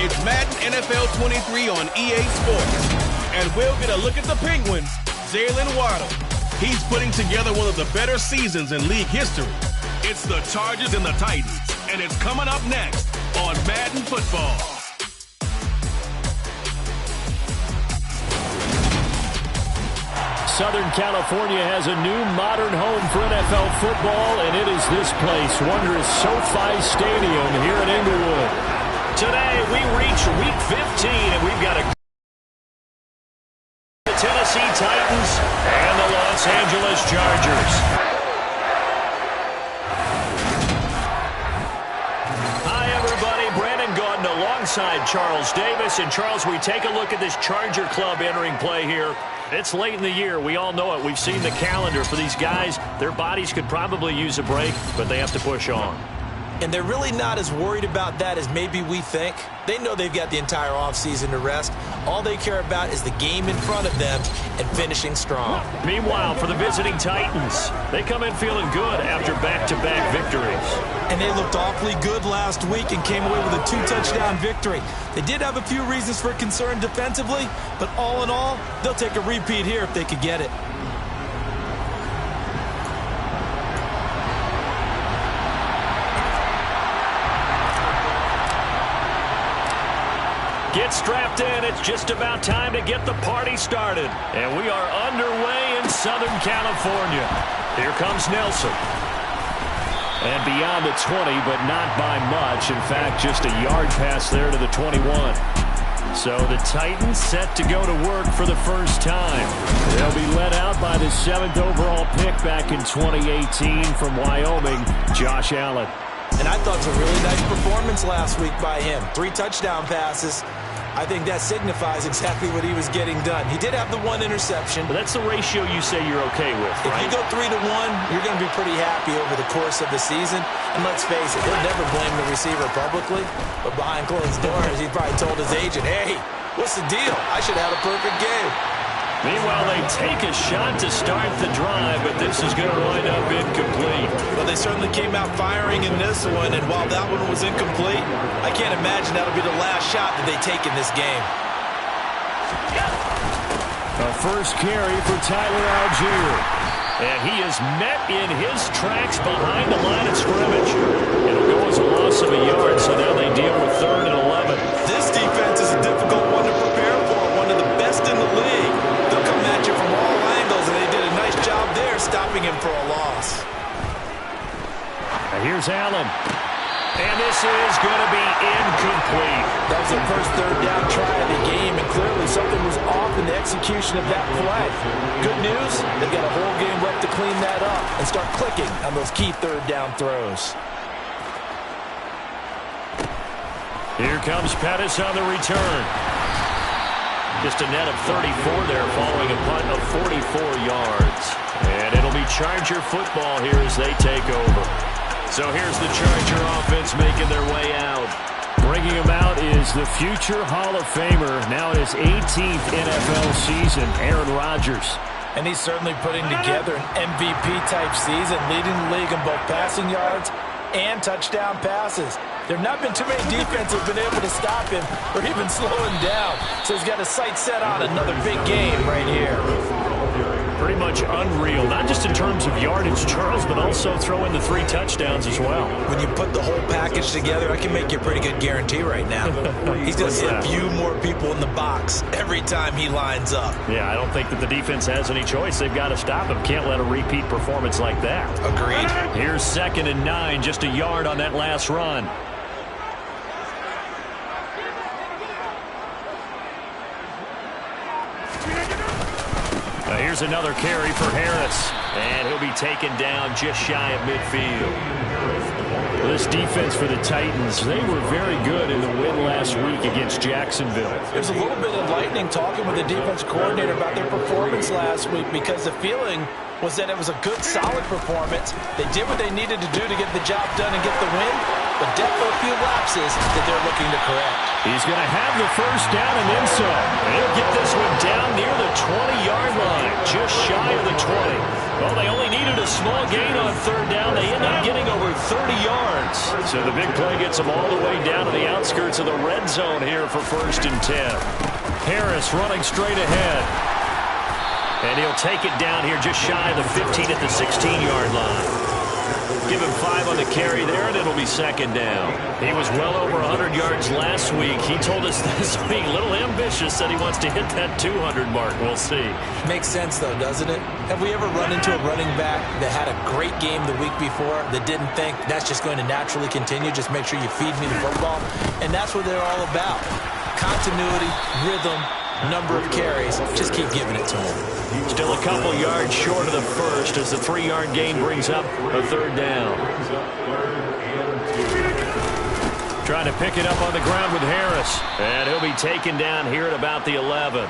It's Madden NFL 23 on EA Sports. And we'll get a look at the Penguins, Jalen Waddle. He's putting together one of the better seasons in league history. It's the Chargers and the Titans, and it's coming up next on Madden Football. Southern California has a new modern home for NFL football, and it is this place, wondrous SoFi Stadium here in Inglewood. Today, we reach Week 15, and we've got the Tennessee Titans and the Los Angeles Chargers. Hi, everybody. Brandon Gordon alongside Charles Davis. And, Charles, we take a look at this Charger club entering play here. It's late in the year. We all know it. We've seen the calendar for these guys. Their bodies could probably use a break, but they have to push on. And they're really not as worried about that as maybe we think. They know they've got the entire offseason to rest. All they care about is the game in front of them and finishing strong. Meanwhile, for the visiting Titans, they come in feeling good after back-to-back victories. And they looked awfully good last week and came away with a 2-touchdown victory. They did have a few reasons for concern defensively, but all in all, they'll take a repeat here if they could get it. Get strapped in. It's just about time to get the party started. And we are underway in Southern California. Here comes Nelson. And beyond the 20, but not by much. In fact, just a yard pass there to the 21. So the Titans set to go to work for the first time. They'll be led out by the 7th overall pick back in 2018 from Wyoming, Josh Allen. And I thought it was a really nice performance last week by him. 3 touchdown passes. I think that signifies exactly what he was getting done. He did have the 1 interception. But that's the ratio you say you're okay with, right? If you go 3-1, you're going to be pretty happy over the course of the season. And let's face it, he'll never blame the receiver publicly. But behind closed doors, he probably told his agent, hey, what's the deal? I should have had a perfect game. Meanwhile, they take a shot to start the drive, but this is going to wind up incomplete. Well, they certainly came out firing in this one, and while that one was incomplete, I can't imagine that'll be the last shot that they take in this game. A first carry for Tyler Algier. And he is met in his tracks behind the line of scrimmage. It'll go as a loss of a yard, so now they deal with 3rd and 11. This defense is a difficult one to prepare for, one of the best in the league. They'll come at you from all angles, and they did a nice job there stopping him for a loss. And here's Allen. And this is going to be incomplete. That was the first 3rd down try of the game, and clearly something was off in the execution of that play. Good news, they've got a whole game left to clean that up and start clicking on those key 3rd down throws. Here comes Pettis on the return. Just a net of 34 there following a punt of 44 yards. And it'll be Charger football here as they take over. So here's the Charger offense making their way out. Bringing him out is the future Hall of Famer, now in his 18th NFL season, Aaron Rodgers. And he's certainly putting together an MVP-type season, leading the league in both passing yards and touchdown passes. There have not been too many defenses who've been able to stop him or even slow him down. So he's got his sights set on another big game right here. Pretty much unreal, not just in terms of yardage, Charles, but also throw in the 3 touchdowns as well. When you put the whole package together, I can make you a pretty good guarantee right now. He's going to see a few more people in the box every time he lines up. Yeah, I don't think that the defense has any choice. They've got to stop him. Can't let a repeat performance like that. Agreed. Here's 2nd and 9, just a yard on that last run. Here's another carry for Harris, and he'll be taken down just shy of midfield. This defense for the Titans, they were very good in the win last week against Jacksonville. There's a little bit enlightening talking with the defense coordinator about their performance last week because the feeling was that it was a good, solid performance. They did what they needed to do to get the job done and get the win, but definitely a few lapses that they're looking to correct. He's going to have the first down and then some. And he'll get this one down near the 20-yard line, just shy of the 20. Well, they only needed a small gain on 3rd down. They end up getting over 30 yards. So the big play gets them all the way down to the outskirts of the red zone here for 1st and 10. Harris running straight ahead. And he'll take it down here just shy of the 15 at the 16-yard line. Give him 5 on the carry there, and it'll be 2nd down. He was well over 100 yards last week. He told us this week, a little ambitious, said he wants to hit that 200 mark. We'll see. Makes sense, though, doesn't it? Have we ever run into a running back that had a great game the week before that didn't think that's just going to naturally continue? Just make sure you feed me the football. And that's what they're all about. Continuity, rhythm, number of carries. Just keep giving it to him. Still a couple yards short of the first as the 3-yard gain brings up a 3rd down. Trying to pick it up on the ground with Harris. And he'll be taken down here at about the 11.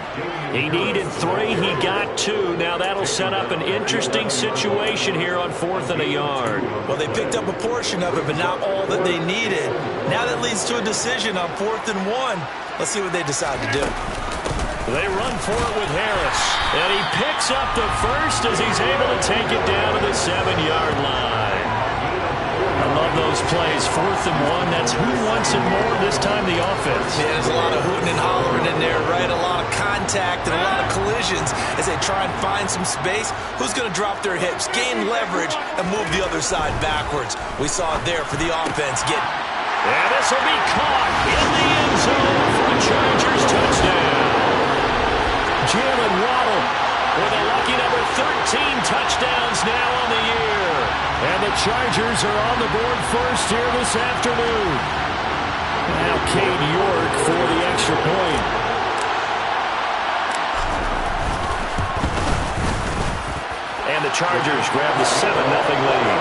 He needed 3. He got 2. Now that'll set up an interesting situation here on 4th and a yard. Well, they picked up a portion of it, but not all that they needed. Now that leads to a decision on 4th and 1. Let's see what they decide to do. They run for it with Harris. And he picks up the first as he's able to take it down to the 7-yard line. I love those plays. 4th and 1. That's who wants it more this time, the offense. Yeah, there's a lot of hooting and hollering in there, right? A lot of contact and a lot of collisions as they try and find some space. Who's going to drop their hips, gain leverage, and move the other side backwards? We saw it there for the offense. And this will be caught in the end zone for a Chargers touchdown. Jalen Waddle with a lucky number 13 touchdowns now on the year. And the Chargers are on the board first here this afternoon. Now Cade York for the extra point. And the Chargers grab the 7-0 lead.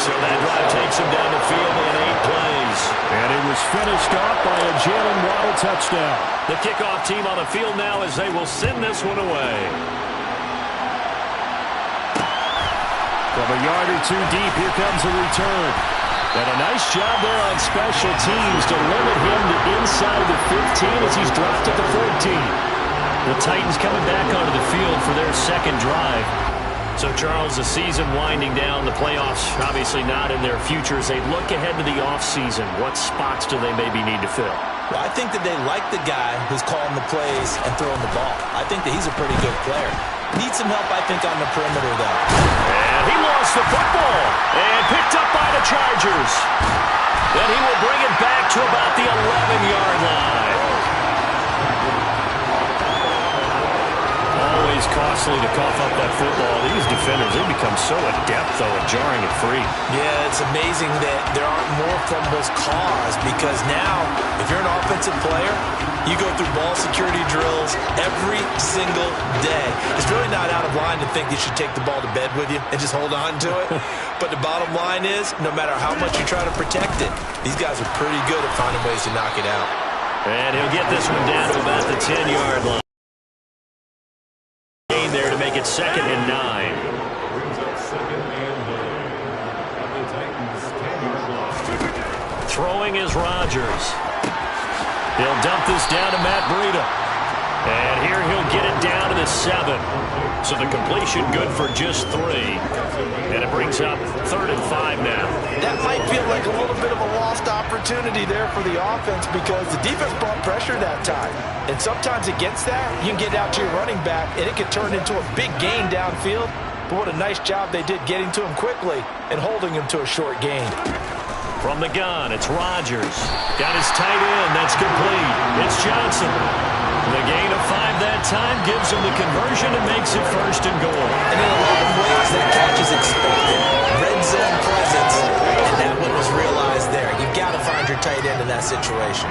So that drive takes him down the field in 8 plays. And it was finished off by a Jalen Waddle touchdown. The kickoff team on the field now as they will send this one away. From a yard or 2 deep, here comes a return. And a nice job there on special teams to limit him to inside the 15 as he's dropped at the 14. The Titans coming back onto the field for their 2nd drive. So, Charles, the season winding down, the playoffs obviously not in their future. As they look ahead to the offseason, what spots do they maybe need to fill? Well, I think that they like the guy who's calling the plays and throwing the ball. I think that he's a pretty good player. Needs some help, I think, on the perimeter, though. And he lost the football and picked up by the Chargers. Then he will bring it back to about the 11-yard line. Always costly to cough up that football. These defenders, they become so adept, though, at jarring it free. Yeah, it's amazing that there aren't more fumbles caused because now, if you're an offensive player, you go through ball security drills every single day. It's really not out of line to think you should take the ball to bed with you and just hold on to it. But the bottom line is, no matter how much you try to protect it, these guys are pretty good at finding ways to knock it out. And he'll get this one down to about the 10-yard line. There to make it 2nd and 9. Throwing throwing is Rodgers. He'll dump this down to Matt Breida. And here he'll get it down to the 7. So the completion good for just 3. And it brings up 3rd and 5 now. That might feel like a little bit of a lost opportunity there for the offense because the defense brought pressure that time. And sometimes against that, you can get out to your running back, and it can turn into a big gain downfield. But what a nice job they did getting to him quickly and holding him to a short gain. From the gun, it's Rodgers. Got his tight end. That's complete. It's Johnson. The gain of 5 that time gives him the conversion and makes it 1st and goal. And in a lot of ways, that catch is expected. Red zone presence, and that one was realized there. You've got to find your tight end in that situation.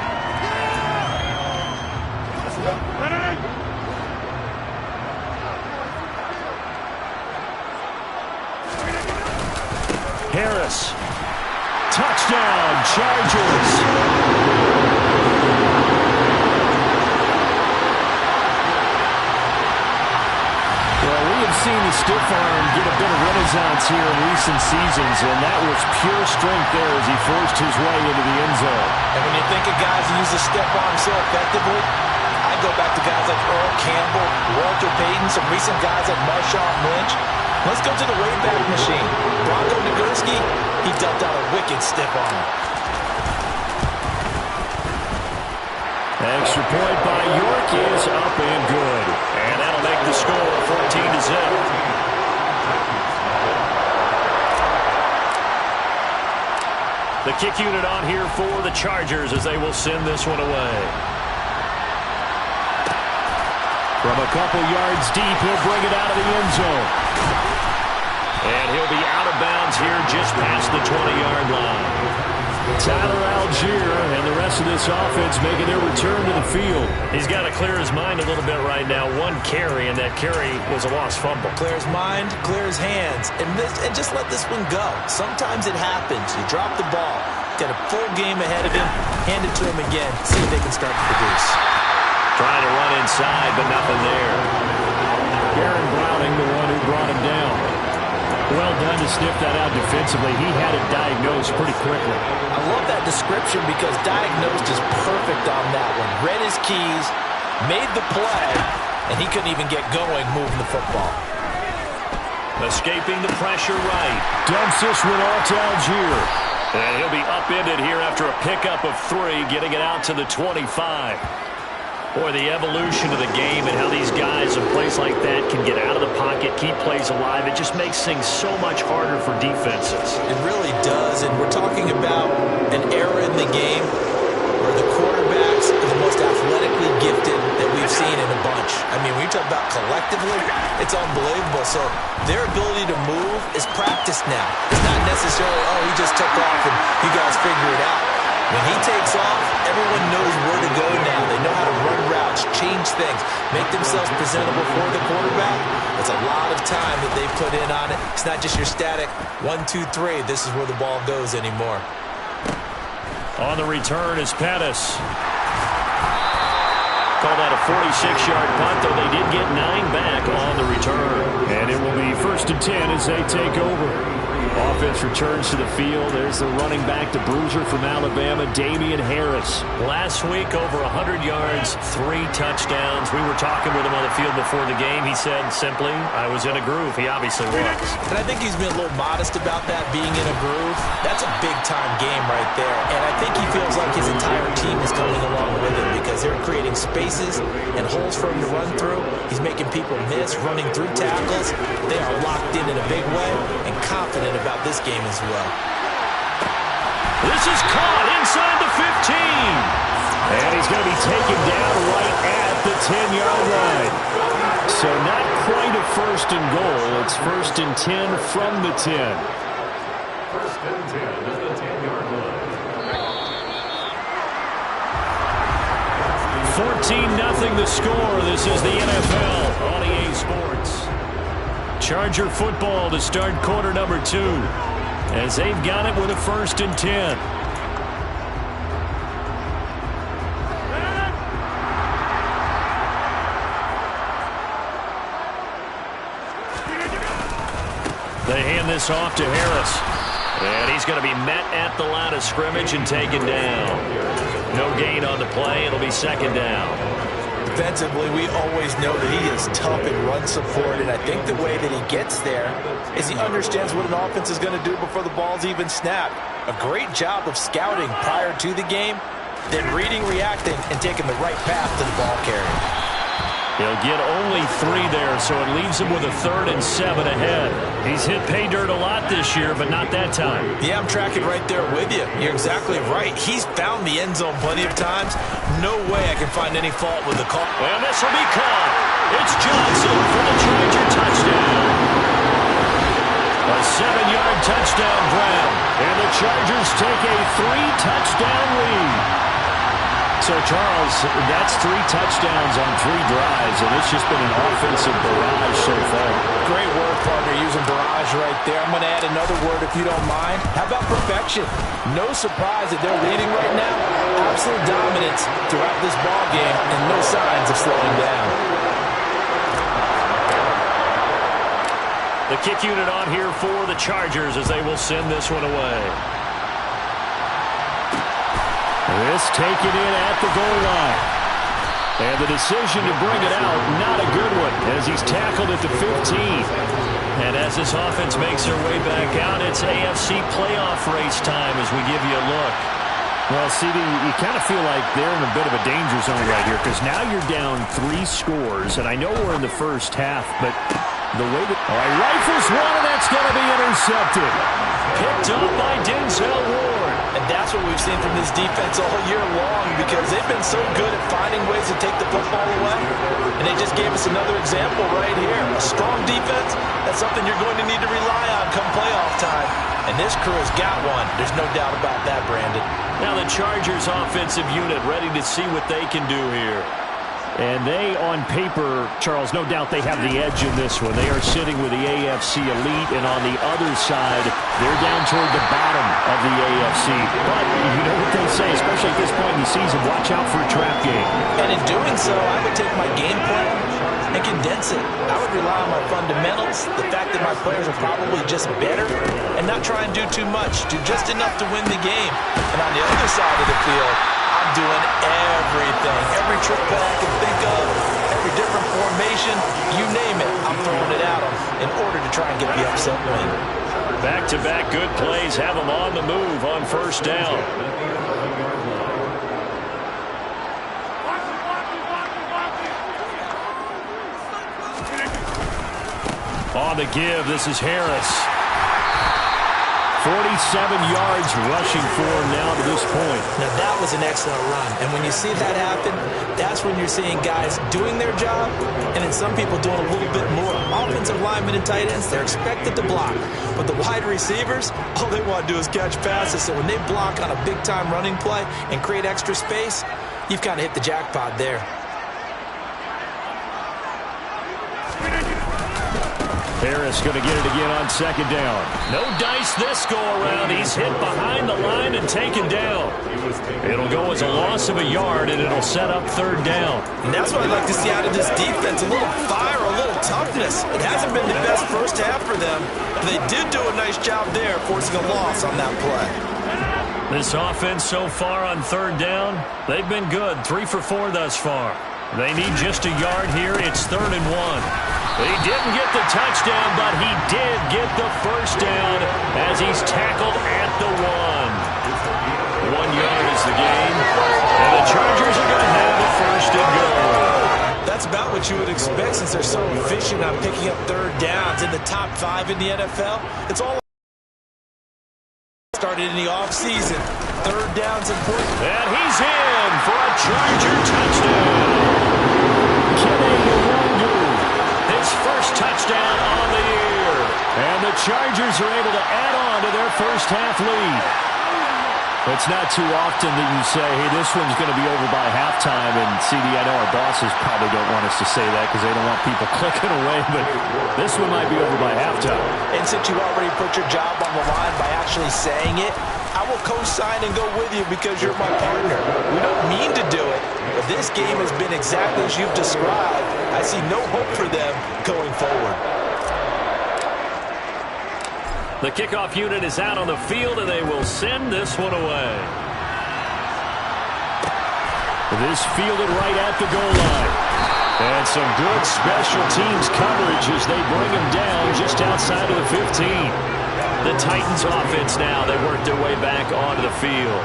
Harris. Touchdown, Chargers. Seen the stiff arm get a bit of renaissance here in recent seasons, and that was pure strength there as he forced his way into the end zone. And when you think of guys who use the stiff arm so effectively, I go back to guys like Earl Campbell, Walter Payton, some recent guys like Marshawn Lynch. Let's go to the Wayback Machine. Bronco Nagurski, he dealt out a wicked stiff arm. Extra point by York is up and good. And that'll make the score 14-0. The kick unit on here for the Chargers as they will send this one away. From a couple yards deep, he'll bring it out of the end zone. And he'll be out of bounds here just past the 20-yard line. Tyler Algier and the rest of this offense making their return to the field. He's got to clear his mind a little bit right now. 1 carry, and that carry was a lost fumble. Clear his mind, clear his hands, and just let this one go. Sometimes it happens. You drop the ball. Got a full game ahead of him. Hand it to him again. See if they can start to produce. Trying to run inside, but nothing there. Aaron Browning, the one who brought him down. Well done to sniff that out defensively. He had it diagnosed pretty quickly. I love that description because diagnosed is perfect on that one. Read his keys, made the play, and he couldn't even get going moving the football. Escaping the pressure right. Dumps this one off to Algier. And he'll be upended here after a pickup of 3, getting it out to the 25. Boy, the evolution of the game and how these guys in plays like that can get out of the pocket, keep plays alive, it just makes things so much harder for defenses. It really does, and we're talking about an era in the game where the quarterbacks are the most athletically gifted that we've seen in a bunch. I mean, when you talk about collectively, it's unbelievable. So their ability to move is practiced now. It's not necessarily, oh, he just took off and you guys figure it out. When he takes off, everyone knows where to go now. They know how to run routes, change things, make themselves presentable for the quarterback. It's a lot of time that they put in on it. It's not just your static 1, 2, 3. This is where the ball goes anymore. On the return is Pettis. Call that a 46-yard punt, though they did get 9 back on the return. And it will be 1st and 10 as they take over. Offense returns to the field. There's the running back, the bruiser from Alabama, Damian Harris. Last week, over 100 yards, 3 touchdowns. We were talking with him on the field before the game. He said simply, I was in a groove. He obviously was. And I think he's been a little modest about that, being in a groove. That's a big-time game right there. And I think he feels like his entire team is coming along with him because they're creating spaces and holes for him to run through. He's making people miss, running through tackles. They are locked in a big way and confident about this game as well. This is caught inside the 15. And he's going to be taken down right at the 10-yard line. So not quite a 1st and goal. It's 1st and 10 from the 10. 1st and 10 at the 10-yard line. 14-0 the score. This is the NFL on EA Sports. Charger football to start quarter number 2 as they've got it with a 1st and 10. They hand this off to Harris. And he's going to be met at the line of scrimmage and taken down. No gain on the play. It'll be second down. Defensively, we always know that he is tough in run support, and I think the way that he gets there is he understands what an offense is going to do before the ball's even snapped. A great job of scouting prior to the game, then reading, reacting, and taking the right path to the ball carrier. He'll get only 3 there, so it leaves him with a 3rd and 7 ahead. He's hit pay dirt a lot this year, but not that time. Yeah, I'm tracking right there with you. You're exactly right. He's found the end zone plenty of times. No way I can find any fault with the call. And this will be caught. It's Johnson for the Charger touchdown. A 7-yard touchdown grab. And the Chargers take a 3-touchdown lead. So, Charles, that's 3 touchdowns on 3 drives, and it's just been an offensive barrage so far. Great work, partner, using barrage right there. I'm going to add another word, if you don't mind. How about perfection? No surprise that they're leading right now. Absolute dominance throughout this ball game, and no signs of slowing down. The kick unit on here for the Chargers as they will send this one away. This taken in at the goal line. And the decision to bring it out, not a good one, as he's tackled at the 15. And as this offense makes their way back out, it's AFC playoff race time as we give you a look. Well, CD, you kind of feel like they're in a bit of a danger zone right here, because now you're down 3 scores, and I know we're in the first half, but the way that... All right, rifles one, and that's going to be intercepted. Picked up by Denzel Ward. And that's what we've seen from this defense all year long, because they've been so good at finding ways to take the football away. And they just gave us another example right here. A strong defense, that's something you're going to need to rely on come playoff time. And this crew has got one. There's no doubt about that, Brandon. Now the Chargers offensive unit ready to see what they can do here. And they, on paper, Charles, no doubt they have the edge in this one. They are sitting with the AFC elite, and on the other side, they're down toward the bottom of the AFC. But you know what they say, especially at this point in the season, watch out for a trap game. And in doing so, I would take my game plan and condense it. I would rely on my fundamentals, the fact that my players are probably just better, and not try and do too much, do just enough to win the game. And on the other side of the field, I'm doing everything. Every trick that I can think of, every different formation, you name it, I'm throwing it at them in order to try and get the upset win. Back-to-back good plays have them on the move on first down. On the give, this is Harris. 47 yards rushing for him now to this point. Now, that was an excellent run. And when you see that happen, that's when you're seeing guys doing their job, and then some people doing a little bit more. Offensive linemen and tight ends, they're expected to block. But the wide receivers, all they want to do is catch passes. So when they block on a big-time running play and create extra space, you've kind of hit the jackpot there. Harris going to get it again on second down. No dice this go-around. He's hit behind the line and taken down. It'll go as a loss of a yard, and it'll set up third down. And that's what I'd like to see out of this defense, a little fire, a little toughness. It hasn't been the best first half for them. They did do a nice job there, forcing a loss on that play. This offense so far on third down, they've been good. 3 for 4 thus far. They need just a yard here. It's 3rd and 1. He didn't get the touchdown, but he did get the first down as he's tackled at the 1. 1 yard is the gain, and the Chargers are going to have a first and goal. That's about what you would expect since they're so efficient on picking up third downs in the top 5 in the NFL. It's all started in the offseason. Third down's important. And he's in for a Charger touchdown. His first touchdown on the year. And the Chargers are able to add on to their first half lead. It's not too often that you say, hey, this one's going to be over by halftime. And CD, I know our bosses probably don't want us to say that because they don't want people clicking away, but this one might be over by halftime. And since you already put your job on the line by actually saying it, I will co-sign and go with you because you're my partner. We don't mean to do it, but this game has been exactly as you've described. I see no hope for them going forward. The kickoff unit is out on the field, and they will send this one away. This fielded right at the goal line. And some good special teams coverage as they bring him down just outside of the 15. The Titans offense now, they work their way back onto the field.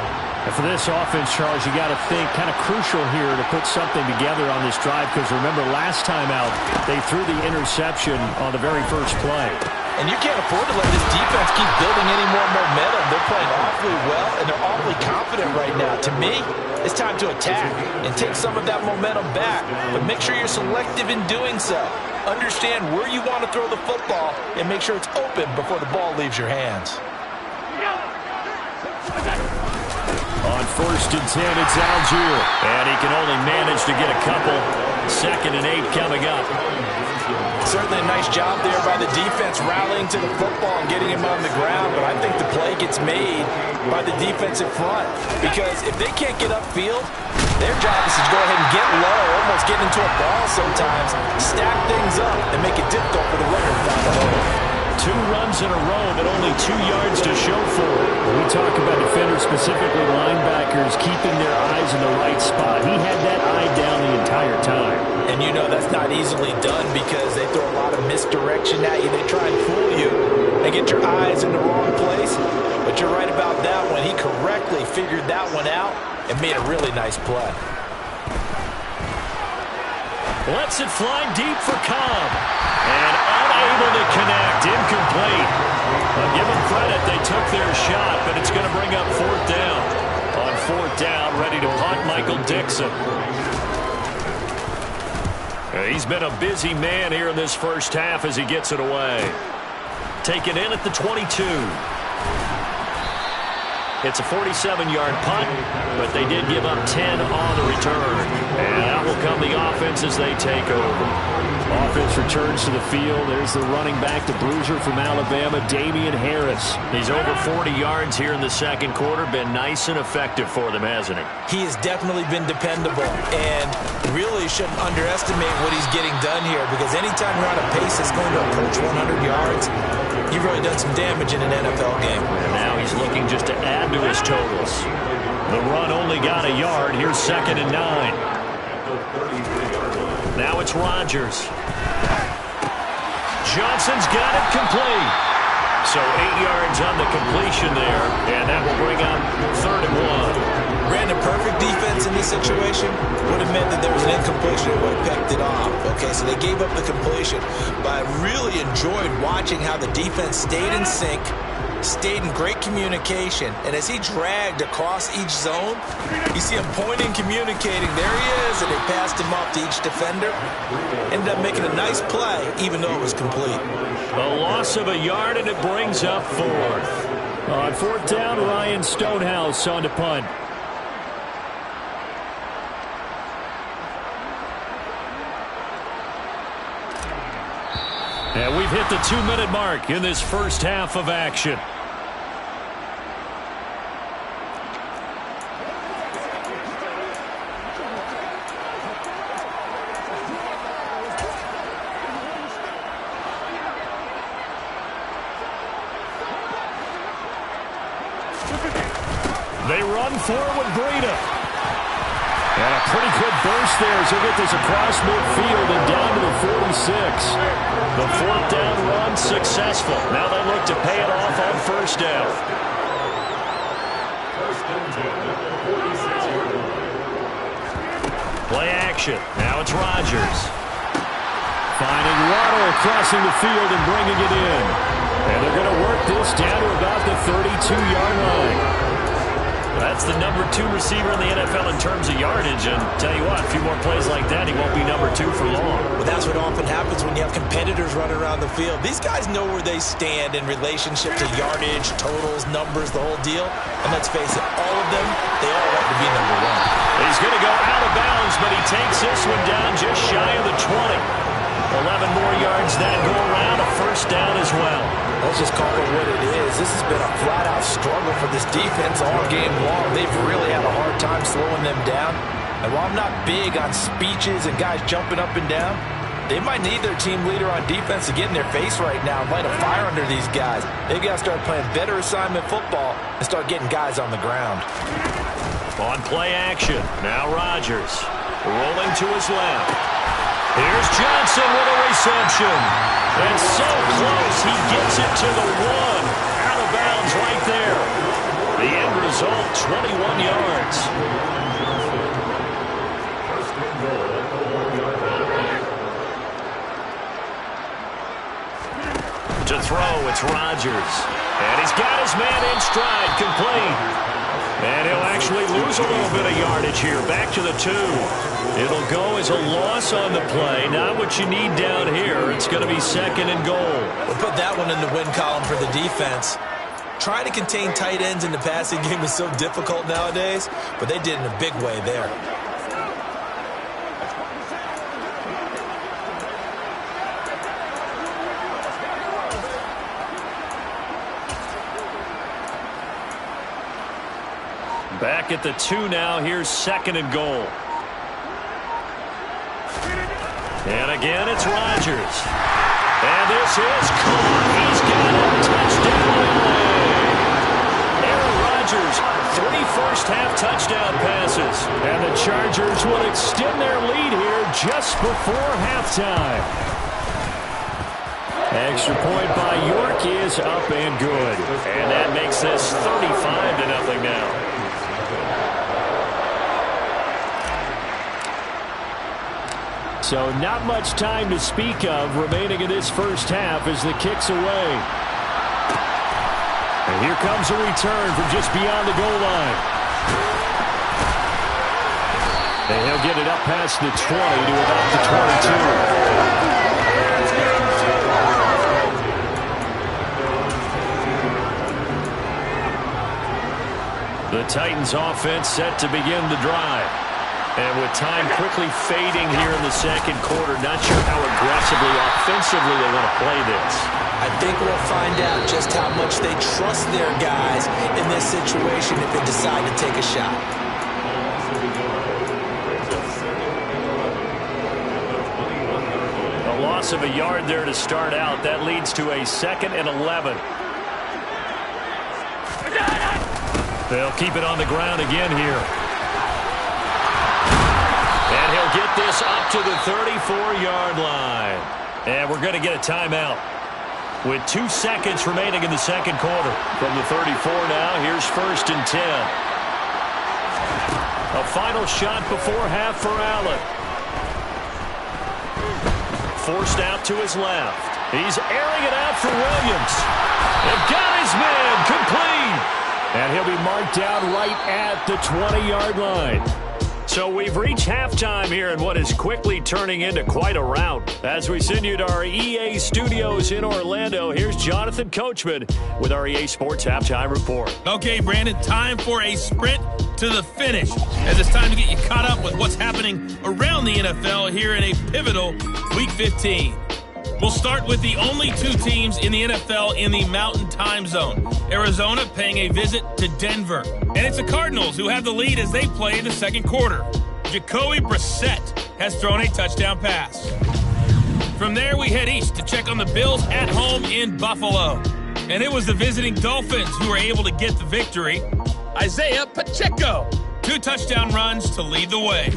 And for this offense, Charles, you got to think kind of crucial here to put something together on this drive, because remember last time out, they threw the interception on the very first play. And you can't afford to let this defense keep building any more momentum. They're playing awfully well, and they're awfully confident right now. To me, it's time to attack and take some of that momentum back, but make sure you're selective in doing so. Understand where you want to throw the football and make sure it's open before the ball leaves your hands. On 1st and 10, it's Algier. And he can only manage to get a couple. 2nd and 8 coming up. Certainly a nice job there by the defense rallying to the football and getting him on the ground, but I think the play gets made by the defensive front, because if they can't get upfield, their job is to go ahead and get low, almost get into a ball sometimes, stack things up, and make it difficult for the runner to find a hole. 2 runs in a row, but only 2 yards to show for it. When we talk about defenders, specifically linebackers, keeping their eyes in the right spot. He had that eye down the entire time. And you know that's not easily done because they throw a lot of misdirection at you. They try and fool you. They get your eyes in the wrong place. But you're right about that one. He correctly figured that one out and made a really nice play. Lets it fly deep for Cobb. And unable to connect. Incomplete. I'll give them credit. They took their shot, but it's going to bring up 4th down. On 4th down, ready to punt, Michael Dixon. He's been a busy man here in this first half as he gets it away. Taken in at the 22. It's a 47-yard punt, but they did give up 10 on the return. And out will come the offense as they take over. Offense returns to the field. There's the running back, the bruiser from Alabama, Damian Harris. He's over 40 yards here in the second quarter. Been nice and effective for them, hasn't he? He has definitely been dependable, and really shouldn't underestimate what he's getting done here, because anytime you're on a pace that's going to approach 100 yards, you've really done some damage in an NFL game. And now he's looking just to add to his totals. The run only got a yard. Here's 2nd and 9. Now it's Rodgers. Johnson's got it complete. So 8 yards on the completion there, and that will bring up 3rd and 1. Ran a perfect defense in this situation. Would have meant that there was an incompletion. It would have picked it off. Okay, so they gave up the completion. But I really enjoyed watching how the defense stayed in sync, stayed in great communication, and as he dragged across each zone, you see him pointing, communicating. There he is, and they passed him off to each defender. Ended up making a nice play, even though it was complete. A loss of a yard, and it brings up 4th. On 4th down, Ryan Stonehouse on to punt. And we've hit the 2-minute mark in this first half of action. They run forward, Breida. And a pretty good burst there as he'll get this across midfield and down to the 46. The 4th down run successful. Now they look to pay it off on 1st down. Play action. Now it's Rodgers. Finding Waddle crossing the field and bringing it in. And they're going to work this down to about the 32-yard line. That's the number 2 receiver in the NFL in terms of yardage. And tell you what, a few more plays like that, he won't be number 2 for long. Well, that's what often happens when you have competitors running around the field. These guys know where they stand in relationship to yardage, totals, numbers, the whole deal. And let's face it, all of them, they all want to be number 1. He's going to go out of bounds, but he takes this one down just shy of the 20. 11 more yards that go around, a 1st down as well. Let's just call it what it is. This has been a flat-out struggle for this defense all game long. They've really had a hard time slowing them down. And while I'm not big on speeches and guys jumping up and down, They might need their team leader on defense to get in their face right now and light a fire under these guys. They've got to start playing better assignment football and start getting guys on the ground. On play action, now Rodgers rolling to his left. Here's Johnson with a reception. And so close, he gets it to the 1. Out of bounds right there. The end result, 21 yards. To throw, it's Rodgers. And he's got his man in stride, complete. And he'll actually lose a little bit of yardage here. Back to the 2. It'll go as a loss on the play. Not what you need down here. It's going to be 2nd and goal. We'll put that one in the win column for the defense. Trying to contain tight ends in the passing game is so difficult nowadays, but they did in a big way there. Back at the 2 now. Here's 2nd and goal. And again, it's Rodgers. And this is caught. He's got a touchdown. Aaron Rodgers, 3 first-half touchdown passes. And the Chargers will extend their lead here just before halftime. Extra point by York is up and good. And that makes this 35-0 now. So not much time to speak of remaining in this first half as the kick's away. And here comes a return from just beyond the goal line. And he'll get it up past the 20 to about the 22. The Titans offense set to begin the drive. And with time quickly fading here in the second quarter, not sure how aggressively, offensively they want to play this. I think we'll find out just how much they trust their guys in this situation if they decide to take a shot. A loss of a yard there to start out. That leads to a 2nd and 11. They'll keep it on the ground again here. And he'll get this up to the 34-yard line. And we're going to get a timeout with 2 seconds remaining in the second quarter. From the 34 now, here's 1st and 10. A final shot before half for Allen. Forced out to his left. He's airing it out for Williams. And got his man complete. And he'll be marked down right at the 20-yard line. So we've reached halftime here in what is quickly turning into quite a rout. As we send you to our EA studios in Orlando, here's Jonathan Coachman with our EA Sports Halftime Report. Okay, Brandon, time for a sprint to the finish, as it's time to get you caught up with what's happening around the NFL here in a pivotal Week 15. We'll start with the only 2 teams in the NFL in the Mountain Time Zone. Arizona paying a visit to Denver. And it's the Cardinals who have the lead as they play the second quarter. Jacoby Brissett has thrown a touchdown pass. From there, we head east to check on the Bills at home in Buffalo. And it was the visiting Dolphins who were able to get the victory. Isaiah Pacheco, 2 touchdown runs to lead the way.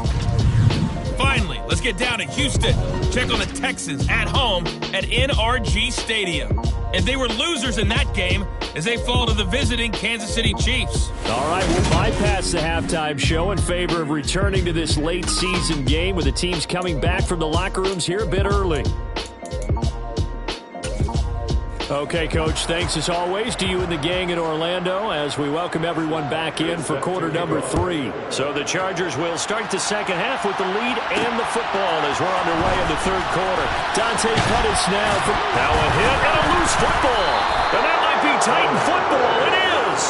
Finally, let's get down to Houston. Check on the Texans at home at NRG Stadium. And they were losers in that game as they fall to the visiting Kansas City Chiefs. All right, we'll bypass the halftime show in favor of returning to this late season game with the teams coming back from the locker rooms here a bit early. Okay, Coach, thanks as always to you and the gang in Orlando as we welcome everyone back in for quarter number 3. So the Chargers will start the second half with the lead and the football as we're underway in the third quarter. Dante Pettis now. Now a hit and a loose football. And that might be Titan football. It is.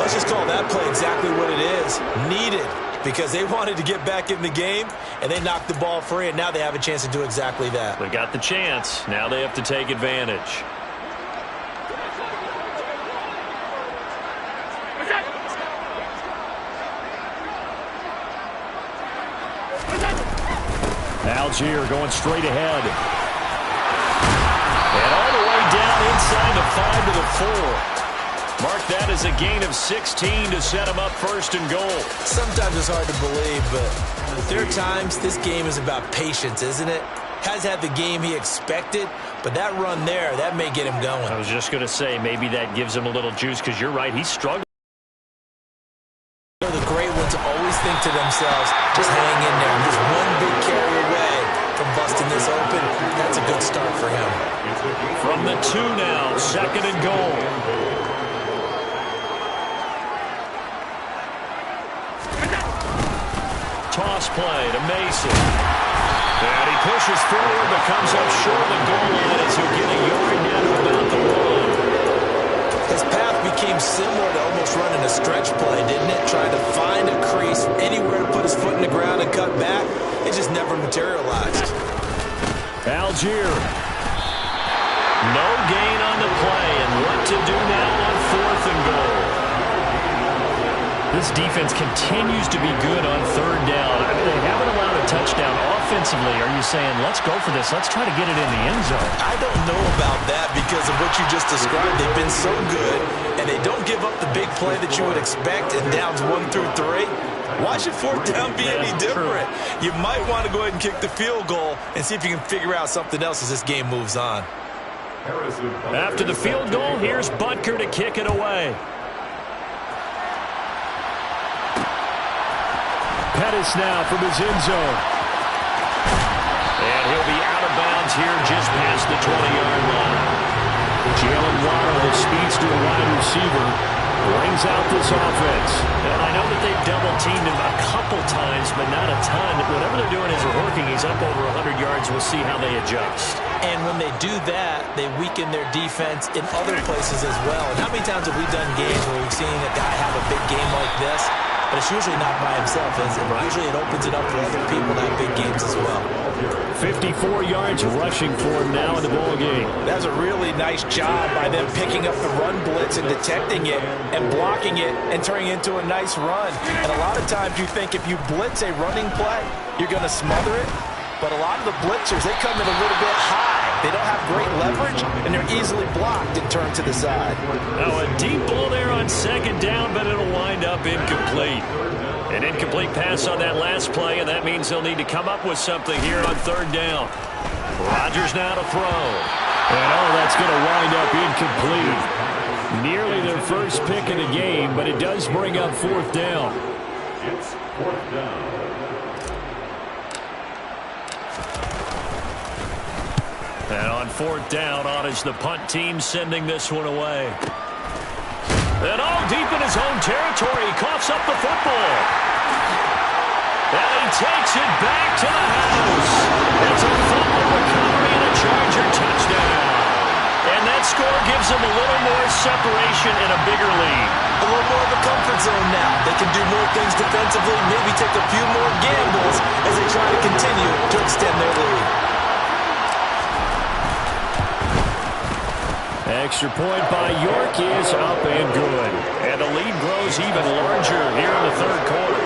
Let's just call that play exactly what it is. Needed. Because they wanted to get back in the game, and they knocked the ball free, and now they have a chance to do exactly that. They got the chance. Now they have to take advantage. Algier going straight ahead. And all the way down inside the 5 to the 4. Mark that as a gain of 16 to set him up first and goal. Sometimes it's hard to believe, but there are times this game is about patience, isn't it? Has had the game he expected, but that run there, that may get him going. I was just going to say, maybe that gives him a little juice, because you're right, he's struggling. The great ones always think to themselves, just hang in there. Just one big carry away from busting this open. That's a good start for him. From the 2 now, second and goal. Toss play to Mason. And he pushes forward, but comes up short of the goal line as he'll get a yard down to about the 1. His path became similar to almost running a stretch play, didn't it? Trying to find a crease, anywhere to put his foot in the ground and cut back. It just never materialized. Algier. No gain on the play, and what to do now on 4th and goal. This defense continues to be good on 3rd down. I mean, they haven't allowed a touchdown. Offensively, are you saying, let's go for this, let's try to get it in the end zone? I don't know about that because of what you just described. They've been so good, and they don't give up the big play that you would expect in downs 1 through 3. Why should 4th down be any different? True. You might want to go ahead and kick the field goal and see if you can figure out something else as this game moves on. After the field goal, here's Butker to kick it away. Pettis now from his end zone. And he'll be out of bounds here just past the 20-yard line. Jalen Waddle, the speedster wide receiver, brings out this offense. And I know that they've double-teamed him a couple times, but not a ton. Whatever they're doing isn't working. He's up over 100 yards. We'll see how they adjust. And when they do that, they weaken their defense in other places as well. And how many times have we done games where we've seen a guy have a big game like this? But it's usually not by himself, is it? Usually it opens it up for other people to have big games as well. 54 yards rushing for him now in the ball game. That's a really nice job by them picking up the run blitz and detecting it and blocking it and turning it into a nice run. And a lot of times you think if you blitz a running play, you're going to smother it. But a lot of the blitzers, they come in a little bit high. They don't have great leverage, and they're easily blocked and turned to the side. Now a deep ball there on 2nd down, but it'll wind up incomplete. An incomplete pass on that last play, and that means they'll need to come up with something here on 3rd down. Rodgers now to throw. And that's going to wind up incomplete. Nearly their first pick of the game, but it does bring up 4th down. It's 4th down. And on 4th down, on is the punt team sending this one away. And all deep in his own territory, he coughs up the football. And he takes it back to the house. It's a fumble recovery and a Charger touchdown. And that score gives them a little more separation and a bigger lead. A little more of a comfort zone now. They can do more things defensively, maybe take a few more gambles as they try to continue to extend their lead. Extra point by York is up and good. And the lead grows even larger here in the 3rd quarter.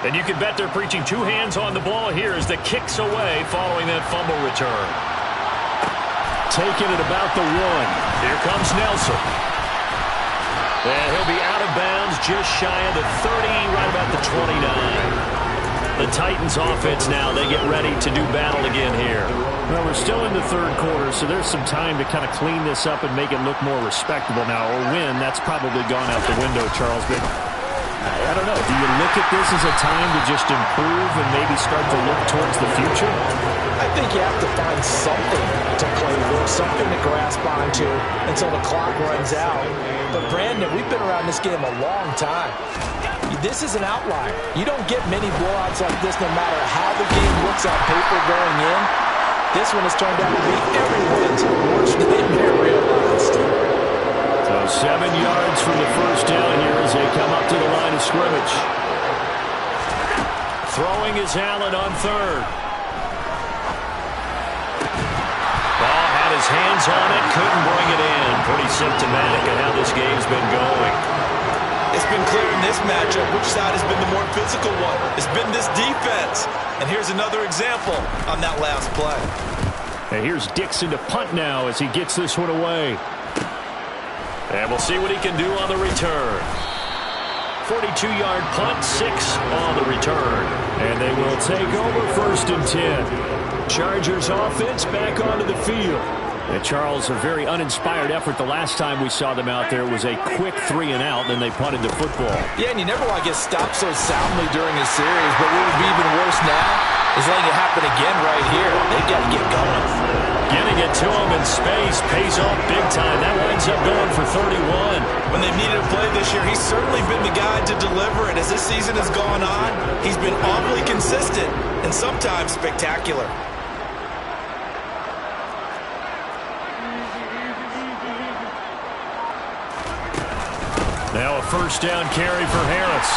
And you can bet they're preaching 2 hands on the ball here as the kick's away following that fumble return. Taking it about the 1. Here comes Nelson. And he'll be out of bounds just shy of the 30, right about the 29. The Titans offense now, they get ready to do battle again here. Well, we're still in the 3rd quarter, so there's some time to kind of clean this up and make it look more respectable now. Or win, that's probably gone out the window, Charles. But I don't know. Do you look at this as a time to just improve and maybe start to look towards the future? I think you have to find something to play for, something to grasp onto until the clock runs out. But, Brandon, we've been around this game a long time. This is an outlier. You don't get many blowouts like this no matter how the game looks on paper going in. This one has turned out to be everyone's worst nightmare realized. So 7 yards from the first down here as they come up to the line of scrimmage. Throwing is Allen on 3rd. Ball had his hands on it, couldn't bring it in. Pretty symptomatic of how this game's been going. It's been clear in this matchup which side has been the more physical one. It's been this defense. And here's another example on that last play. And here's Dixon to punt now as he gets this one away. And we'll see what he can do on the return. 42-yard punt, 6 on the return. And they will take over 1st and 10. Chargers offense back onto the field. And Charles, a very uninspired effort the last time we saw them out there. It was a quick 3 and out, then they punted the football. Yeah, and you never want to get stopped so soundly during a series, but what would be even worse now is letting it happen again right here. They've got to get going. Getting it to him in space pays off big time. That winds up going for 31. When they needed a play this year, he's certainly been the guy to deliver, and as this season has gone on, he's been awfully consistent and sometimes spectacular. Now a 1st down carry for Harris.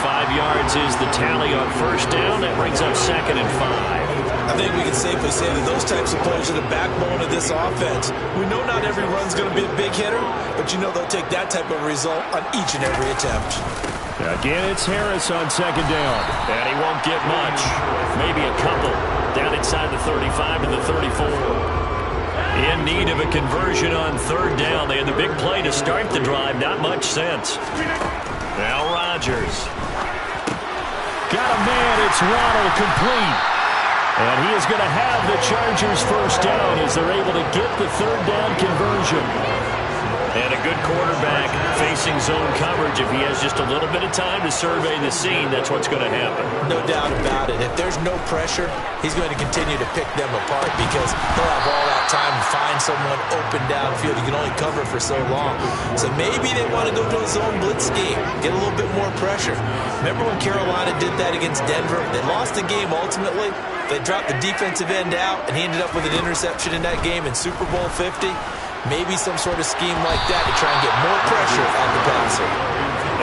5 yards is the tally on 1st down. That brings up 2nd and 5. I think we can safely say that those types of plays are the backbone of this offense. We know not every run's going to be a big hitter, but you know they'll take that type of result on each and every attempt. Again, it's Harris on 2nd down. And he won't get much. Maybe a couple. Down inside the 35 and the 34. In need of a conversion on 3rd down. They had the big play to start the drive. Not much sense. Now Rodgers. Got a man. It's Waddle complete. And he is going to have the Chargers 1st down as they're able to get the 3rd down conversion. And a good quarterback facing zone coverage. If he has just a little bit of time to survey the scene, that's what's going to happen. No doubt about it. If there's no pressure, he's going to continue to pick them apart because he'll have all that time to find someone open downfield. He can only cover for so long. So maybe they want to go to a zone blitz scheme, get a little bit more pressure. Remember when Carolina did that against Denver? They lost the game ultimately. They dropped the defensive end out, and he ended up with an interception in that game in Super Bowl 50. Maybe some sort of scheme like that to try and get more pressure on the passer.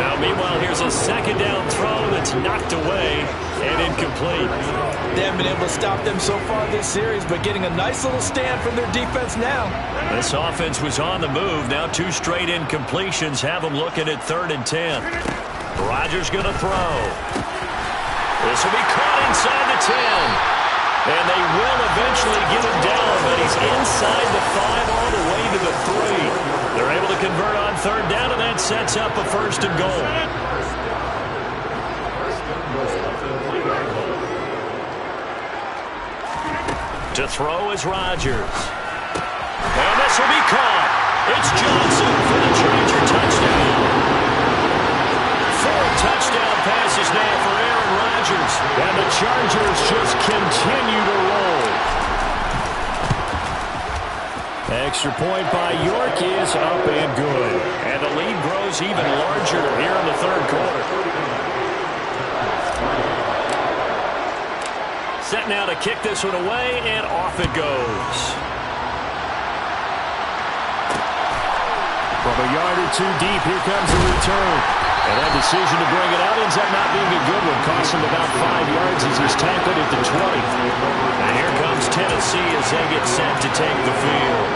Now, meanwhile, here's a 2nd down throw that's knocked away and incomplete. They haven't been able to stop them so far this series, but getting a nice little stand from their defense now. This offense was on the move. Now 2 straight incompletions have them looking at 3rd and 10. Rodgers going to throw. This will be caught inside the 10. And they will eventually get him down, but he's inside the 5 all the way to the 3. They're able to convert on 3rd down, and that sets up a 1st and goal. To throw is Rodgers. And this will be caught. It's Johnson for the Charger touchdown. 4 touchdown passes now for Aaron Rodgers. And the Chargers just continue to roll. Extra point by York is up and good. And the lead grows even larger here in the 3rd quarter. Set now to kick this one away, and off it goes. From a yard or 2 deep, here comes the return. And that decision to bring it out ends up not being a good one. Costs him about 5 yards as he's tackled at the 20. And here comes Tennessee as they get set to take the field.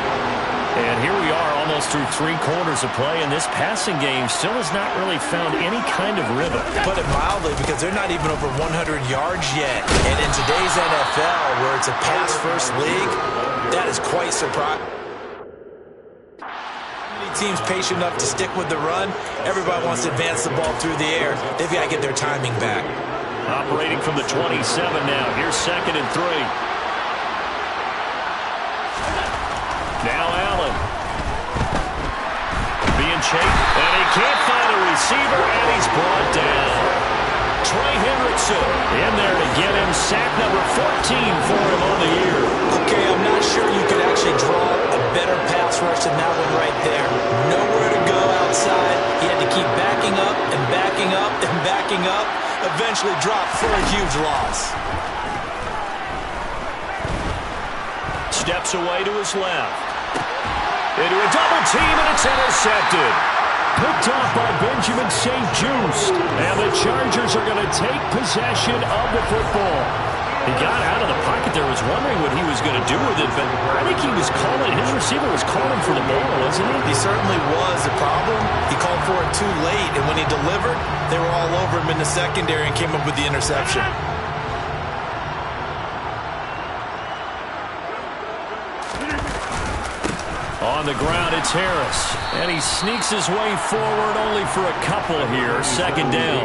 And here we are almost through 3 quarters of play, and this passing game still has not really found any kind of rhythm. Put it mildly, because they're not even over 100 yards yet. And in today's NFL, where it's a pass-first league, that is quite surprising. Teams patient enough to stick with the run. Everybody wants to advance the ball through the air. They've got to get their timing back. Operating from the 27 now. Here's 2nd and 3. Now Allen. Being chased, and he can't find a receiver, and he's brought down. Trey Hendrickson in there to get him sack number 14 for him on the year. Okay, I'm not sure you could actually draw a better pass rush than that one right there. Nowhere to go outside. He had to keep backing up and backing up and backing up. Eventually dropped for a huge loss. Steps away to his left. Into a double team, and it's intercepted. Picked off by Benjamin St. Juste. And the Chargers are going to take possession of the football. He got out of the pocket there, was wondering what he was going to do with it, but I think he was calling, his receiver was calling for the ball, wasn't he? He certainly was. The problem, he called for it too late, and when he delivered, they were all over him in the secondary and came up with the interception. On the ground, it's Harris, and he sneaks his way forward only for a couple here, second down.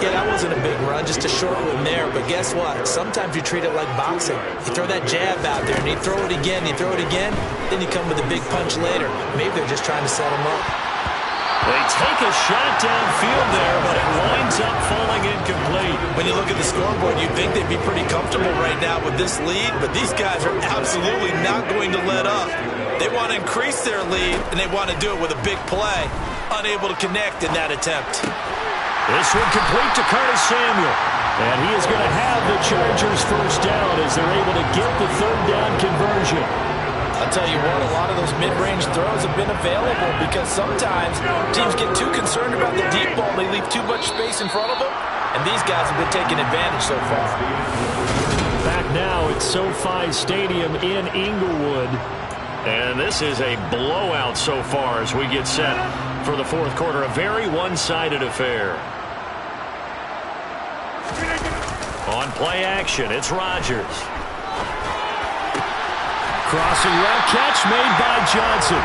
Yeah, that wasn't a big run, just a short one there. But guess what? Sometimes you treat it like boxing. You throw that jab out there, and you throw it again, you throw it again, then you come with a big punch later. Maybe they're just trying to set him up. They take a shot downfield there, but it winds up falling incomplete. When you look at the scoreboard, you'd think they'd be pretty comfortable right now with this lead, but these guys are absolutely not going to let up. They want to increase their lead, and they want to do it with a big play. Unable to connect in that attempt. This one complete to Curtis Samuel. And he is going to have the Chargers first down as they're able to get the third down conversion. I'll tell you what, a lot of those mid-range throws have been available because sometimes teams get too concerned about the deep ball. They leave too much space in front of them, and these guys have been taking advantage so far. Back now at SoFi Stadium in Inglewood. And this is a blowout so far as we get set for the fourth quarter. A very one-sided affair. On play action, it's Rodgers. Crossing route catch made by Johnson.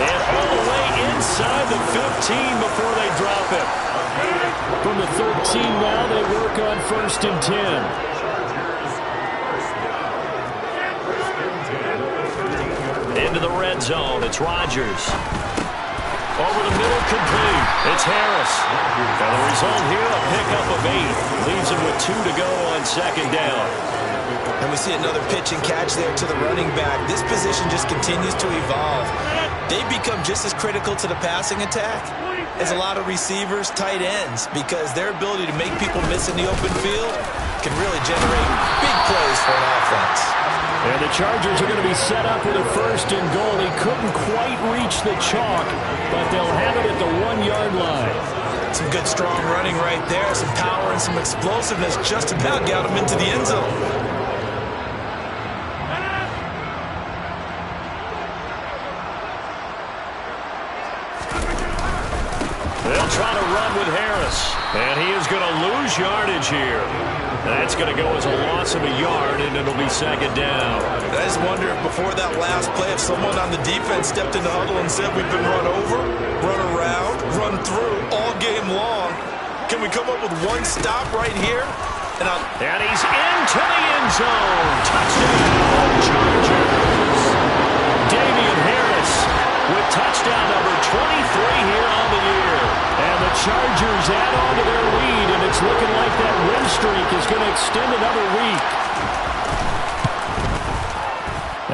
And all the way inside the 15 before they drop it. From the 13 now, they work on 1st and 10. Into the red zone, it's Rodgers. Over the middle, complete. It's Harris. And the result here, a pickup of 8. Leaves him with 2 to go on second down. And we see another pitch and catch there to the running back. This position just continues to evolve. They become just as critical to the passing attack as a lot of receivers, tight ends, because their ability to make people miss in the open field can really generate big plays for an offense. And the Chargers are going to be set up with a 1st and goal. He couldn't quite reach the chalk, but they'll have it at the 1-yard line. Some good, strong running right there. Some power and some explosiveness just about got him into the end zone. They'll try to run with Harris, and he is going to lose yardage here. That's going to go as a loss of a yard, and it'll be second down. I just wonder if before that last play, if someone on the defense stepped in the huddle and said, we've been run over, run around, run through all game long. Can we come up with one stop right here? And he's into the end zone. Touchdown, Chargers. Damian Harris with touchdown number 23 here on the year. And the Chargers add on to their lead, and it's looking like that win streak is going to extend another week.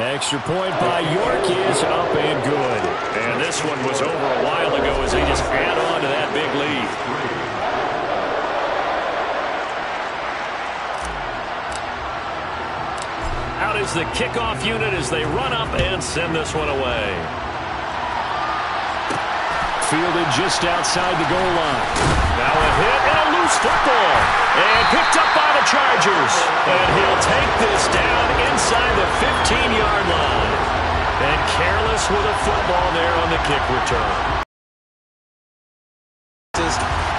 Extra point by York is up and good. And this one was over a while ago as they just add on to that big lead. Out is the kickoff unit as they run up and send this one away. Fielded just outside the goal line. Now a hit and a loose football. And picked up by the Chargers. And he'll take this down inside the 15-yard line. And careless with a football there on the kick return.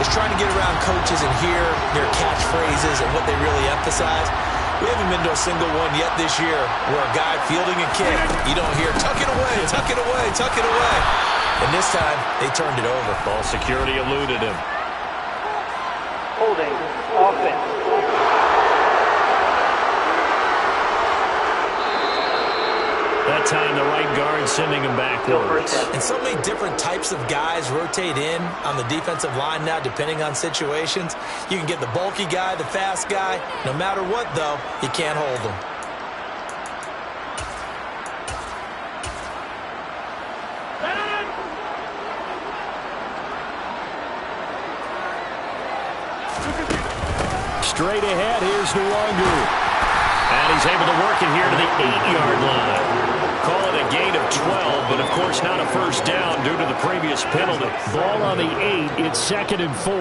Is trying to get around coaches and hear their catchphrases and what they really emphasize. We haven't been to a single one yet this year where a guy fielding a kick, you don't hear, tuck it away, tuck it away, tuck it away. And this time, they turned it over. Ball security eluded him. Holding, offense. That time, the right guard sending him backwards. And so many different types of guys rotate in on the defensive line now, depending on situations. You can get the bulky guy, the fast guy. No matter what, though, you can't hold them. Straight ahead, here's Nwangu. And he's able to work it here to the 8-yard line. Call it a gain of 12, but of course not a first down due to the previous penalty. Ball on the 8, it's 2nd and 4.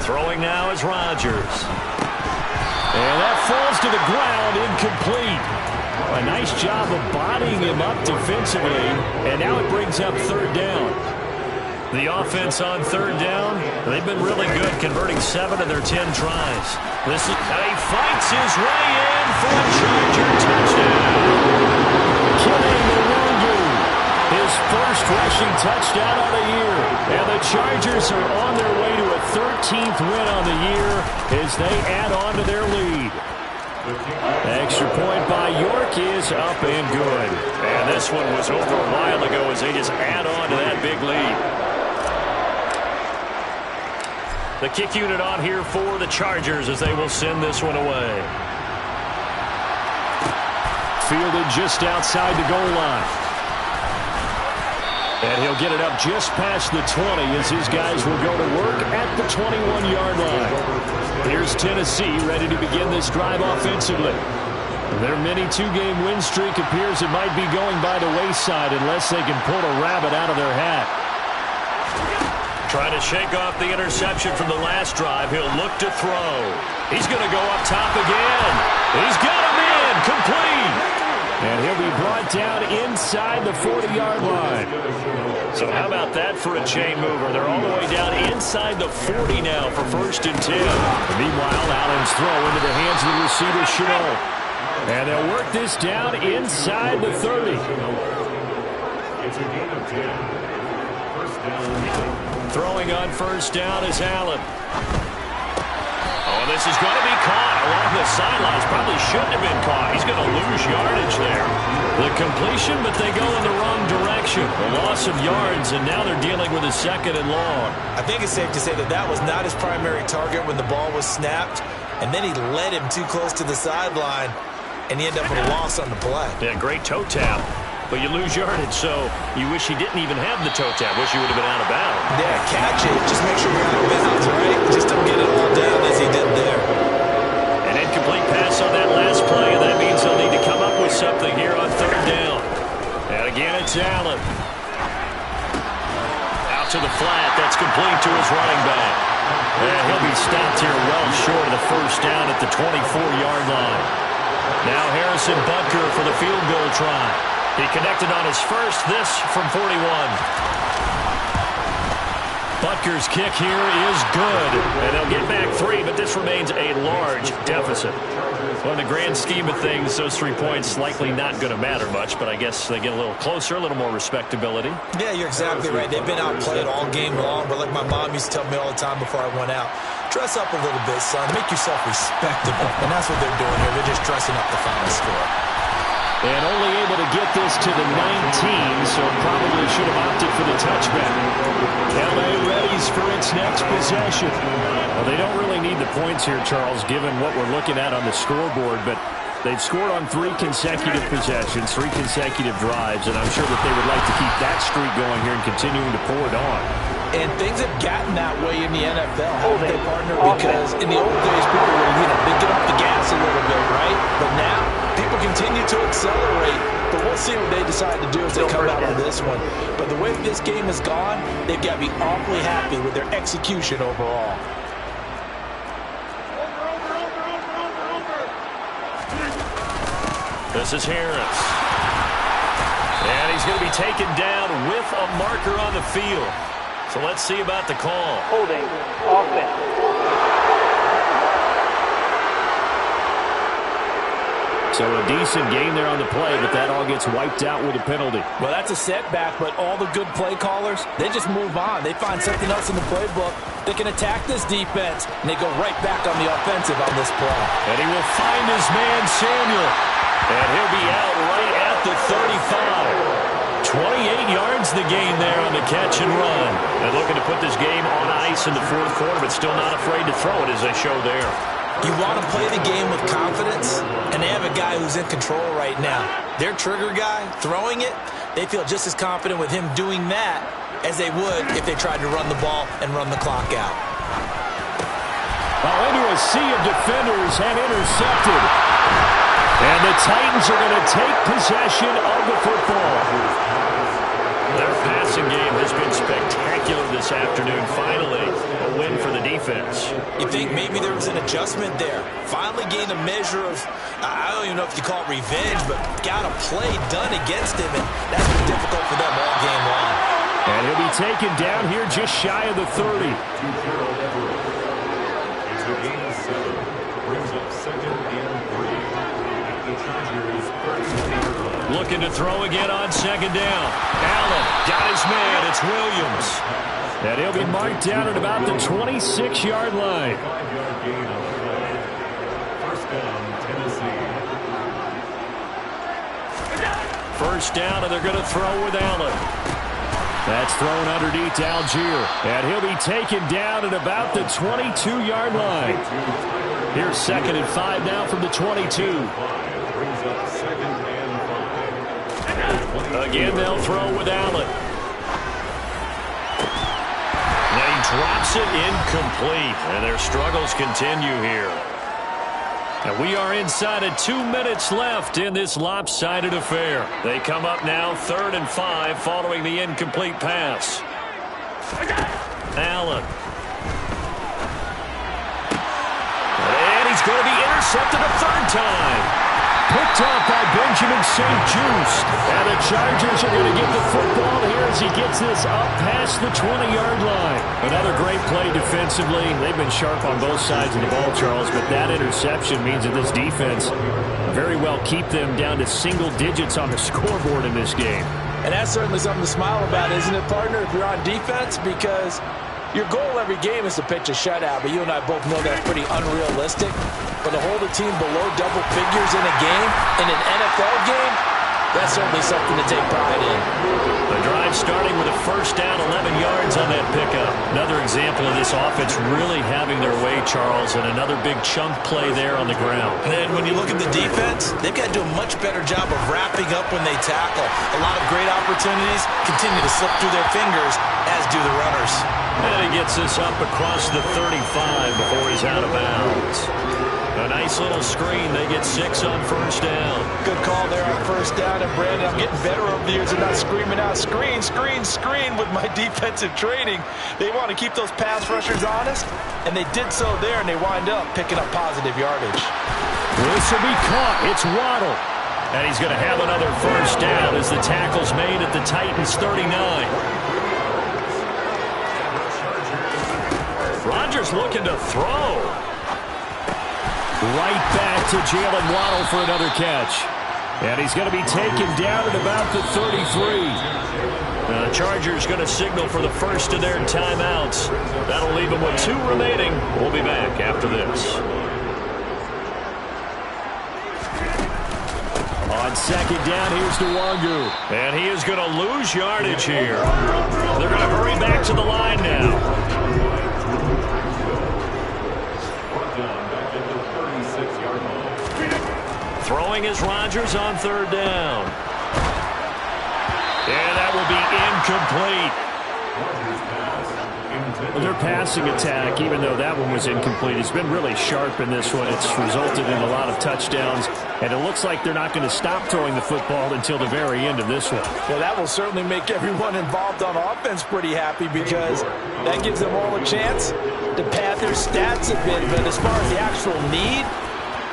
Throwing now is Rodgers. And that falls to the ground, incomplete. A nice job of bodying him up defensively, and now it brings up third down. The offense on third down, they've been really good, converting 7 of their 10 tries. He fights his way in for a Charger touchdown. Killing the Wongu, his first rushing touchdown on the year. And the Chargers are on their way to a 13th win on the year as they add on to their lead. Extra point by York is up and good. And this one was over a while ago as they just add on to that big lead. The kick unit on here for the Chargers as they will send this one away. Fielded just outside the goal line. And he'll get it up just past the 20 as his guys will go to work at the 21-yard line. Here's Tennessee ready to begin this drive offensively. Their mini two-game win streak appears it might be going by the wayside unless they can pull a rabbit out of their hat. Trying to shake off the interception from the last drive. He'll look to throw. He's going to go up top again. He's got him in. Complete. And he'll be brought down inside the 40-yard line. So how about that for a chain mover? They're all the way down inside the 40 now for 1st and 10. Meanwhile, Allen's throw into the hands of the receiver, Chenault. And they'll work this down inside the 30. It's a gain of 10. First down. Throwing on first down is Allen. Oh, this is going to be caught along the sidelines. Probably shouldn't have been caught. He's going to lose yardage there. The completion, but they go in the wrong direction. A loss of yards, and now they're dealing with a 2nd and long. I think it's safe to say that that was not his primary target when the ball was snapped, and then he led him too close to the sideline, and he ended up with a loss on the play. Yeah, great toe tap. But you lose yardage, so you wish he didn't even have the toe tap. Wish he would have been out of bounds. Yeah, catch it. Just make sure you're out of bounds, right? Just don't get it all down as he did there. An incomplete pass on that last play, and that means they'll need to come up with something here on third down. And again, it's Allen. Out to the flat. That's complete to his running back. And he'll be stopped here well short of the first down at the 24-yard line. Now Harrison Butker for the field goal try. He connected on his first, this from 41. Butker's kick here is good. And they'll get back 3, but this remains a large deficit. Well, in the grand scheme of things, those 3 points likely not going to matter much, but I guess they get a little closer, a little more respectability. Yeah, you're exactly right. They've been outplayed all game long, but like my mom used to tell me all the time before I went out, dress up a little bit, son. Make yourself respectable. And that's what they're doing here. They're just dressing up the final score. And only able to get this to the 19, so probably should have opted for the touchback. L.A. readies for its next possession. Well, they don't really need the points here, Charles, given what we're looking at on the scoreboard, but they've scored on 3 consecutive possessions, 3 consecutive drives, and I'm sure that they would like to keep that streak going here and continuing to pour it on. And things have gotten that way in the NFL, haven't they, partner? Because in the old days, people were, they get off the gas a little bit, right? But now, people continue to accelerate. But we'll see what they decide to do as they come out on this one. But the way this game has gone, they've got to be awfully happy with their execution overall. This is Harris. And he's going to be taken down with a marker on the field. So let's see about the call. Holding, offense. So a decent gain there on the play, but that all gets wiped out with a penalty. Well, that's a setback, but all the good play callers, they just move on. They find something else in the playbook. They can attack this defense, and they go right back on the offensive on this play. And he will find his man, Samuel. And he'll be out right at the 35. 28 yards the gain there on the catch and run. And looking to put this game on ice in the 4th quarter, but still not afraid to throw it as they show there. You want to play the game with confidence, and they have a guy who's in control right now. Their trigger guy, throwing it, they feel just as confident with him doing that as they would if they tried to run the ball and run the clock out. Well, into a sea of defenders and intercepted. And the Titans are going to take possession of the football. Their passing game has been spectacular this afternoon. Finally, a win for the defense. defense. You think maybe there was an adjustment there. Finally gained a measure of, I don't even know if you call it revenge, but got a play done against him, and that's been difficult for them all game long. And he'll be taken down here just shy of the 30. It's a gain of 7. Brings up 2nd and 3. At the Chargers' 30-yard line. Looking to throw again on 2nd down. Allen got his man. It's Williams. And he'll be marked down at about the 26-yard line. 5-yard gain on the play. First down, Tennessee. First down, and they're going to throw with Allen. That's thrown underneath to Algier. And he'll be taken down at about the 22-yard line. Here's 2nd and 5 now from the 22. Brings up 2nd and 5. Again, they'll throw with Allen. And he drops it incomplete. And their struggles continue here. And we are inside of 2 minutes left in this lopsided affair. They come up now 3rd and 5 following the incomplete pass. Allen. And he's going to be intercepted a 3rd time. Picked up by Benjamin St-Juste. And the Chargers are going to get the football here as he gets this up past the 20-yard line. Another great play defensively. They've been sharp on both sides of the ball, Charles, but that interception means that this defense very well keep them down to single digits on the scoreboard in this game. And that's certainly something to smile about, isn't it, partner, if you're on defense? Because your goal every game is to pitch a shutout, but you and I both know that's pretty unrealistic. But to hold a team below double figures in a game, in an NFL game, that's certainly something to take pride in. The drive starting with a first down, 11 yards on that pickup. Another example of this offense really having their way, Charles, and another big chunk play there on the ground. And then when you look at the defense, they've got to do a much better job of wrapping up when they tackle. A lot of great opportunities continue to slip through their fingers, as do the runners. And he gets this up across the 35 before he's out of bounds. A nice little screen. They get 6 on first down. Good call there on first down. And, Brandon, I'm getting better over the years and not screaming out, screen, screen, screen with my defensive training. They want to keep those pass rushers honest, and they did so there, and they wind up picking up positive yardage. This will be caught. It's Waddle. And he's going to have another first down as the tackle's made at the Titans' 39. Rodgers looking to throw. Right back to Jalen Waddle for another catch. And he's going to be taken down at about the 33. The Chargers going to signal for the first of their timeouts. That'll leave them with 2 remaining. We'll be back after this. On second down, here's Nwangu. And he is going to lose yardage here. They're going to hurry back to the line now. Throwing is Rodgers on third down. And that will be incomplete. Their passing attack, even though that one was incomplete, has been really sharp in this one. It's resulted in a lot of touchdowns, and it looks like they're not going to stop throwing the football until the very end of this one. Well, that will certainly make everyone involved on offense pretty happy because that gives them all a chance to pad their stats a bit. But as far as the actual need,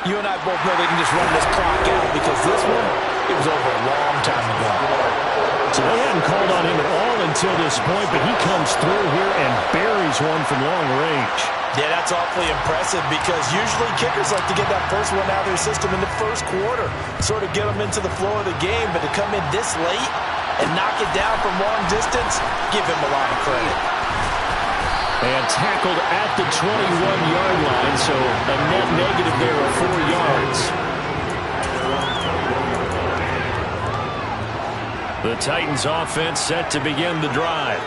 you and I both know they can just run this clock out because this one, it was over a long time ago. So they hadn't called on him at all until this point, but he comes through here and buries one from long range. Yeah, that's awfully impressive because usually kickers like to get that first one out of their system in the first quarter, sort of get them into the flow of the game, but to come in this late and knock it down from long distance, give him a lot of credit. And tackled at the 21-yard line, so a net negative there of 4 yards. The Titans offense set to begin the drive.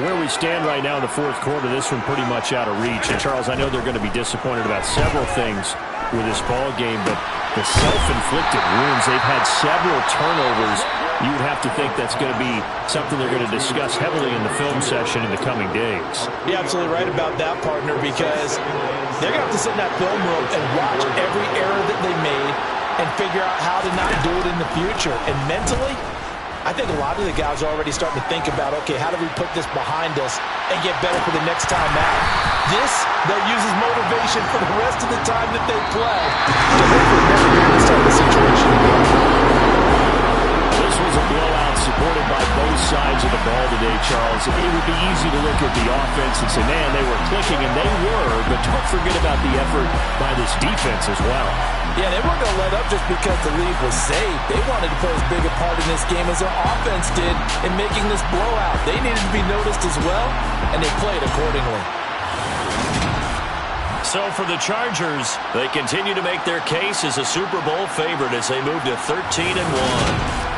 Where we stand right now in the fourth quarter, this one pretty much out of reach. And, Charles, I know they're going to be disappointed about several things with this ball game, but the self-inflicted wounds, they've had several turnovers. You would have to think that's going to be something they're going to discuss heavily in the film session in the coming days. You're absolutely right about that, partner, because they're going to have to sit in that film room and watch every error that they made and figure out how to not do it in the future. And mentally, I think a lot of the guys are already starting to think about, okay, how do we put this behind us and get better for the next time out? This, they'll use as motivation for the rest of the time that they play to hopefully never get in this type of situation again. This was a blowout supported by both sides of the ball today, Charles. It would be easy to look at the offense and say, man, they were clicking, and they were, but don't forget about the effort by this defense as well. Yeah, they weren't going to let up just because the lead was saved. They wanted to play as big a part in this game as their offense did in making this blowout. They needed to be noticed as well, and they played accordingly. So for the Chargers, they continue to make their case as a Super Bowl favorite as they move to 13-1.